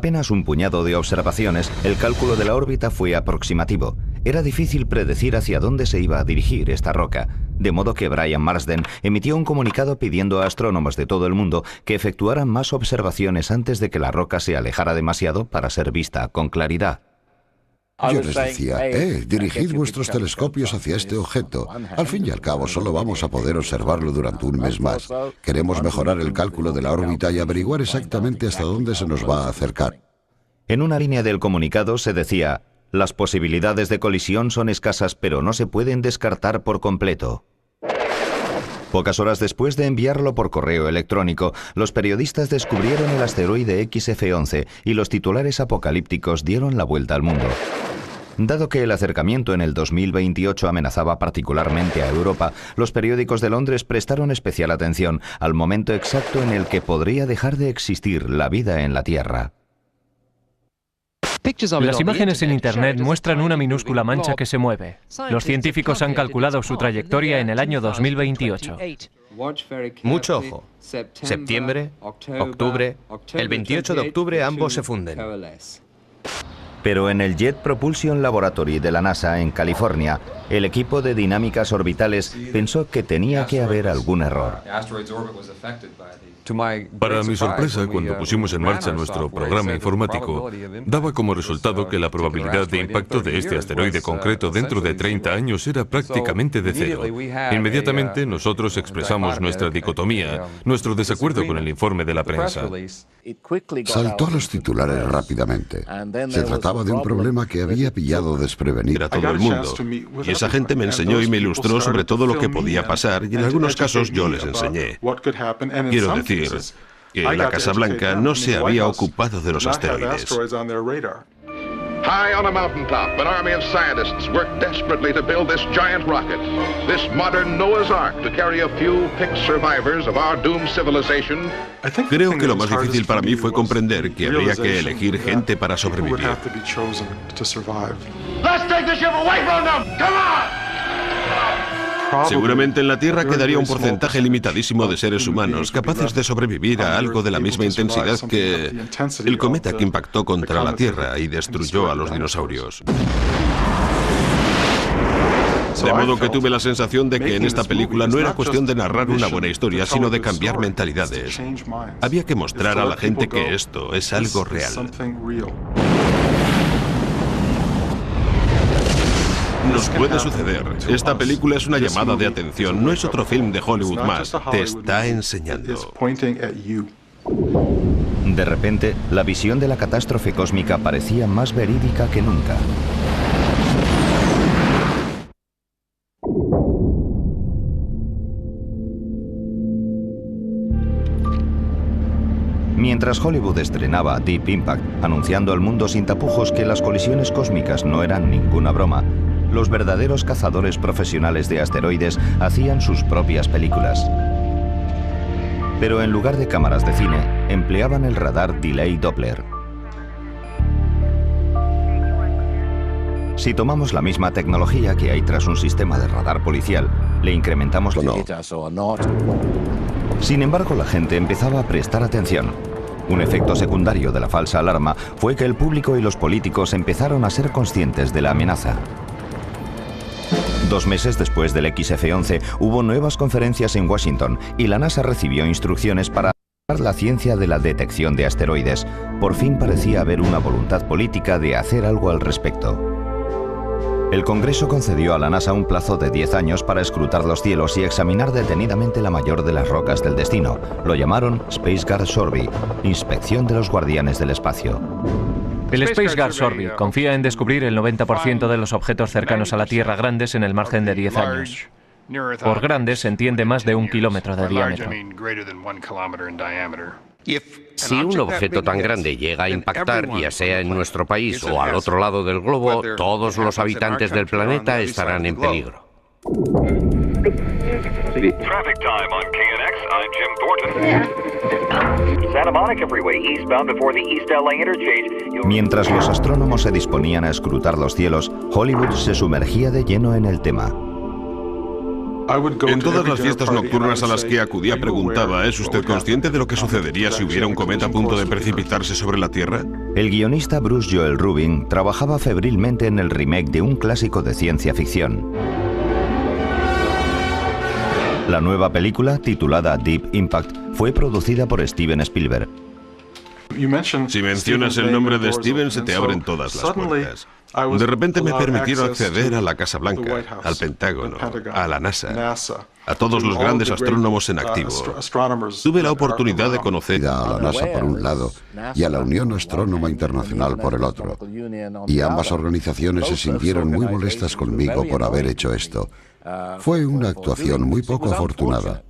apenas un puñado de observaciones, el cálculo de la órbita fue aproximativo. Era difícil predecir hacia dónde se iba a dirigir esta roca, de modo que Brian Marsden emitió un comunicado pidiendo a astrónomos de todo el mundo que efectuaran más observaciones antes de que la roca se alejara demasiado para ser vista con claridad. Yo les decía, dirigid vuestros telescopios hacia este objeto. Al fin y al cabo, solo vamos a poder observarlo durante un mes más. Queremos mejorar el cálculo de la órbita y averiguar exactamente hasta dónde se nos va a acercar. En una línea del comunicado se decía: las posibilidades de colisión son escasas, pero no se pueden descartar por completo. Pocas horas después de enviarlo por correo electrónico, los periodistas descubrieron el asteroide XF-11 y los titulares apocalípticos dieron la vuelta al mundo. Dado que el acercamiento en el 2028 amenazaba particularmente a Europa, los periódicos de Londres prestaron especial atención al momento exacto en el que podría dejar de existir la vida en la Tierra. Las imágenes en Internet muestran una minúscula mancha que se mueve. Los científicos han calculado su trayectoria en el año 2028. Mucho ojo. Septiembre, octubre, el 28 de octubre ambos se funden. Pero en el Jet Propulsion Laboratory de la NASA en California, el equipo de dinámicas orbitales pensó que tenía que haber algún error. Para mi sorpresa, cuando pusimos en marcha nuestro programa informático, daba como resultado que la probabilidad de impacto de este asteroide concreto dentro de 30 años era prácticamente de cero. Inmediatamente nosotros expresamos nuestra dicotomía, nuestro desacuerdo con el informe de la prensa. Saltó a los titulares rápidamente. Se trataba de un problema que había pillado desprevenido a todo el mundo. Y esa gente me enseñó y me ilustró sobre todo lo que podía pasar, y en algunos casos yo les enseñé. Quiero decir que la Casa Blanca no se había ocupado de los asteroides. High on a mountaintop, an army of scientists worked desperately to build this giant rocket, this modern Noah's Ark to carry a few picked survivors of our doomed civilization. Creo que lo más difícil para mí fue comprender que habría que elegir gente para sobrevivir. Let's take the ship away from them! Come on! Seguramente en la Tierra quedaría un porcentaje limitadísimo de seres humanos capaces de sobrevivir a algo de la misma intensidad que el cometa que impactó contra la Tierra y destruyó a los dinosaurios. De modo que tuve la sensación de que en esta película no era cuestión de narrar una buena historia, sino de cambiar mentalidades. Había que mostrar a la gente que esto es algo real. Nos puede suceder. Esta película es una llamada de atención, no es otro film de Hollywood más. Te está enseñando. De repente, la visión de la catástrofe cósmica parecía más verídica que nunca. Mientras Hollywood estrenaba Deep Impact, anunciando al mundo sin tapujos que las colisiones cósmicas no eran ninguna broma, los verdaderos cazadores profesionales de asteroides hacían sus propias películas. Pero en lugar de cámaras de cine, empleaban el radar Delay Doppler. Si tomamos la misma tecnología que hay tras un sistema de radar policial, le incrementamos la... Sin embargo, la gente empezaba a prestar atención. Un efecto secundario de la falsa alarma fue que el público y los políticos empezaron a ser conscientes de la amenaza. 2 meses después del XF-11 hubo nuevas conferencias en Washington y la NASA recibió instrucciones para la ciencia de la detección de asteroides. Por fin parecía haber una voluntad política de hacer algo al respecto. El Congreso concedió a la NASA un plazo de 10 años para escrutar los cielos y examinar detenidamente la mayor de las rocas del destino. Lo llamaron Space Guard Survey, Inspección de los Guardianes del Espacio. El Space Guard Survey confía en descubrir el 90% de los objetos cercanos a la Tierra grandes en el margen de 10 años. Por grandes se entiende más de 1 kilómetro de diámetro. Si un objeto tan grande llega a impactar, ya sea en nuestro país o al otro lado del globo, todos los habitantes del planeta estarán en peligro. Traffic time on KNX, I'm Jim Thornton. Santa Monica Freeway, eastbound before the East LA interchange. Mientras los astrónomos se disponían a escrutar los cielos, Hollywood se sumergía de lleno en el tema. En todas las fiestas nocturnas a las que acudía preguntaba, ¿es usted consciente de lo que sucedería si hubiera un cometa a punto de precipitarse sobre la Tierra? El guionista Bruce Joel Rubin trabajaba febrilmente en el remake de un clásico de ciencia ficción. La nueva película, titulada Deep Impact, fue producida por Steven Spielberg. Si mencionas el nombre de Steven, se te abren todas las puertas. De repente me permitieron acceder a la Casa Blanca, al Pentágono, a la NASA, a todos los grandes astrónomos en activo. Tuve la oportunidad de conocer a la NASA por un lado y a la Unión Astrónoma Internacional por el otro. Y ambas organizaciones se sintieron muy molestas conmigo por haber hecho esto. Fue una actuación muy poco afortunada.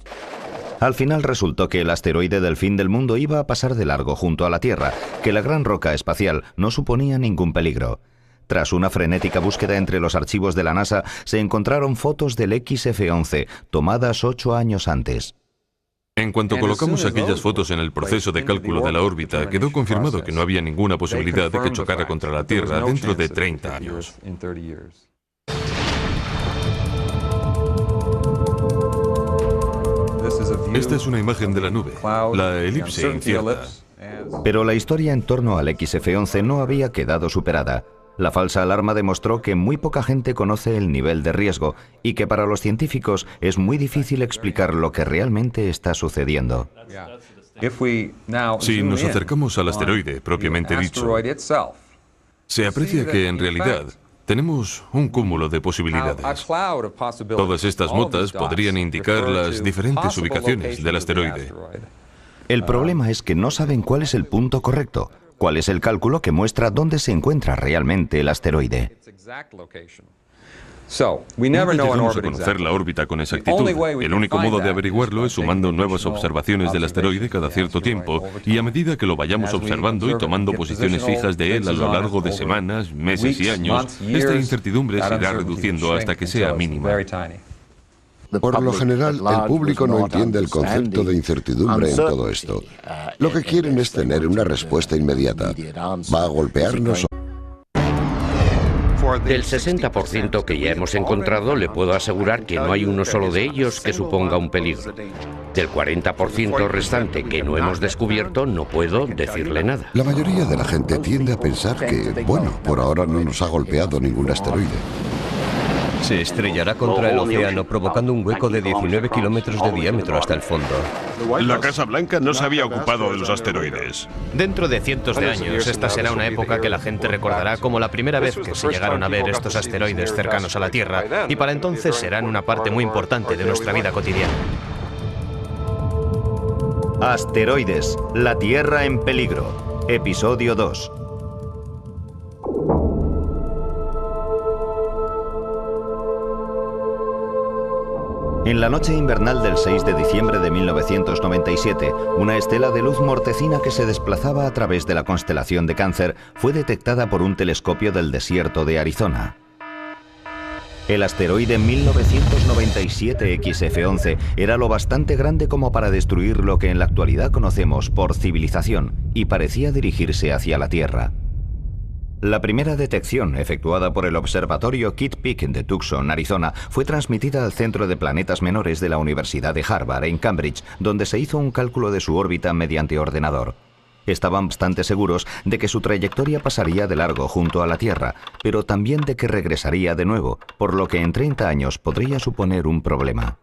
Al final resultó que el asteroide del fin del mundo iba a pasar de largo junto a la Tierra, que la gran roca espacial no suponía ningún peligro. Tras una frenética búsqueda entre los archivos de la NASA, se encontraron fotos del XF-11, tomadas 8 años antes. En cuanto colocamos aquellas fotos en el proceso de cálculo de la órbita, quedó confirmado que no había ninguna posibilidad de que chocara contra la Tierra dentro de 30 años. Esta es una imagen de la nube, la elipse incierta. Pero la historia en torno al XF-11 no había quedado superada. La falsa alarma demostró que muy poca gente conoce el nivel de riesgo y que para los científicos es muy difícil explicar lo que realmente está sucediendo. Si nos acercamos al asteroide propiamente dicho, se aprecia que en realidad tenemos un cúmulo de posibilidades. Todas estas motas podrían indicar las diferentes ubicaciones del asteroide. El problema es que no saben cuál es el punto correcto, cuál es el cálculo que muestra dónde se encuentra realmente el asteroide. Nunca llegamos a conocer la órbita con exactitud. El único modo de averiguarlo es sumando nuevas observaciones del asteroide cada cierto tiempo, y a medida que lo vayamos observando y tomando posiciones fijas de él a lo largo de semanas, meses y años, esta incertidumbre se irá reduciendo hasta que sea mínima. Por lo general, el público no entiende el concepto de incertidumbre en todo esto. Lo que quieren es tener una respuesta inmediata. ¿Va a golpearnos? Del 60% que ya hemos encontrado, le puedo asegurar que no hay uno solo de ellos que suponga un peligro. Del 40% restante que no hemos descubierto, no puedo decirle nada. La mayoría de la gente tiende a pensar que, bueno, por ahora no nos ha golpeado ningún asteroide. Se estrellará contra el océano, provocando un hueco de 19 kilómetros de diámetro hasta el fondo. La Casa Blanca no se había ocupado de los asteroides. Dentro de cientos de años, esta será una época que la gente recordará como la primera vez que se llegaron a ver estos asteroides cercanos a la Tierra, y para entonces serán una parte muy importante de nuestra vida cotidiana. Asteroides, la Tierra en peligro. Episodio 2. En la noche invernal del 6 de diciembre de 1997, una estela de luz mortecina que se desplazaba a través de la constelación de Cáncer fue detectada por un telescopio del desierto de Arizona. El asteroide 1997 XF-11 era lo bastante grande como para destruir lo que en la actualidad conocemos por civilización y parecía dirigirse hacia la Tierra. La primera detección, efectuada por el observatorio Kitt Peak de Tucson, Arizona, fue transmitida al Centro de Planetas Menores de la Universidad de Harvard, en Cambridge, donde se hizo un cálculo de su órbita mediante ordenador. Estaban bastante seguros de que su trayectoria pasaría de largo junto a la Tierra, pero también de que regresaría de nuevo, por lo que en 30 años podría suponer un problema.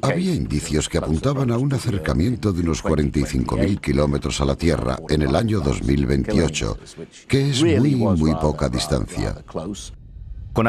Había indicios que apuntaban a un acercamiento de unos 45.000 kilómetros a la Tierra en el año 2028, que es muy poca distancia.